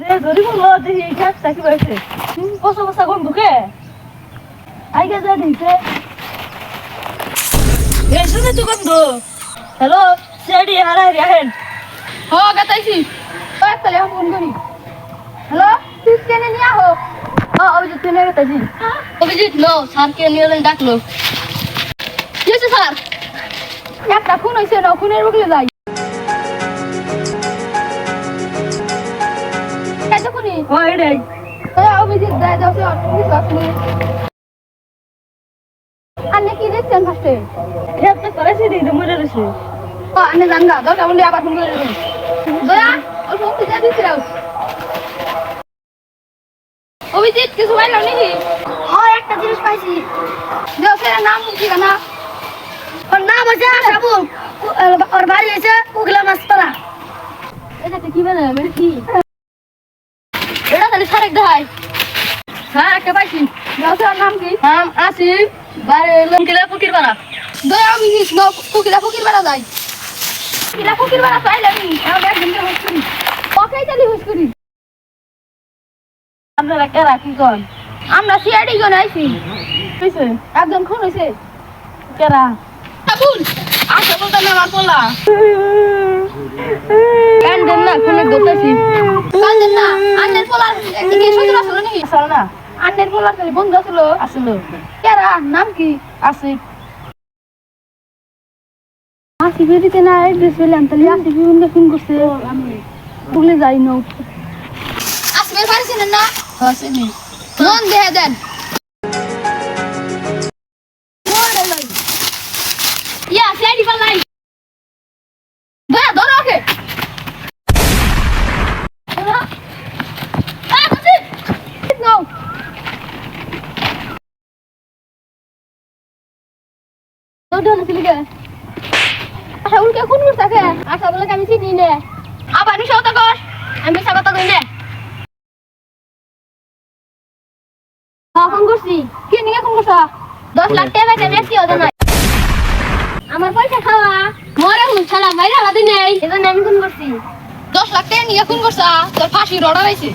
যে ধরি বলো দেখি কাজ থাকি বাইছে বসা বসা কোন ঢুকে আইগে যা দিছে এই শুনে তো গন্ধ হ্যালো সিআইডি হারাই আহেন ও গাতাইছি ওই তালে ফোন করি হ্যালো তুই কেনে নিয়া হো অভিজিৎ তুই নেই গেছি অভিজিৎ নো স্যারকে নিয়ে ডাকলো কি হয়েছে স্যার একটা খুন হয়েছে না খুনের বগলে যাই কত খুনি ও এটাই অভিজিৎ দাই দাও স্যার বিশ্বাস নেই আন্নে কি দেখছেন ফার্স্টে খেতে করেছি দিদি মরে গেছে আন্নে জানগা দরকার বলে আবার ফোন করে দেবেন দয়া ওর ফোন থেকে দিছিলাম অভিজিৎ কিছু পাইলো নাকি একটা জিনিস পাইছি দেশের নাম কি না ওর নাম আছে সাবু ওর বাড়ি আছে উগলা মাছপাড়া এটা কি বলে মানে কি এটা তাহলে সারেক দেখাই হ্যাঁ একটা পাইছি দেশের নাম কি নাম আসিফ বাড়ি লঙ্কিলা ফকির পাড়া দয়া অভিজিৎ নো কুকিলা ফকির বেড়া যাই কুকিলা ফকির বেড়া চাইলে আমি একদিন হুস করি ওকেই তাহলে হুস করি আপনারা কে রাখি কোন আমরা সিআইডি জন আইছি কইছে একজন খুন হয়েছে কেরা আবুল আসা বলতে না আমার পোলা কান্দেন না কোনে দোতাছি কান্দেন না আন্নের পোলা কি সজরা ছিল নাকি আসল না আন্নের পোলা খালি বন্ধু ছিল আসলে কেরা নাম কি আসিফ আসিফ দিতে না এড্রেস পেলাম তাহলে আসিফ ফোন করছে আমি ভুলে যাই না আসিফের বাড়ি ছিলেন না আসেনি নন দেহে দেন ইয়া সিআইডি পালাই দয়া ধরো ওকে No. Dodo na siliga. Asa ulke kunur take. Asa bole kami sini ne. Apa ni shota kor? Ambil sabat tu ne. Ha phone করছি কি নিয়ে ফোন করছ 10 লাখ টাকা চাই বেশি হতো না আমার পয়সা খাওয়া মরে হুন শালা মাইরা হাতে নেই এজন্য আমি ফোন করছি 10 লাখ টাকা নিয়ে ফোন করছ তোর ফাঁসির অর্ডার আইছে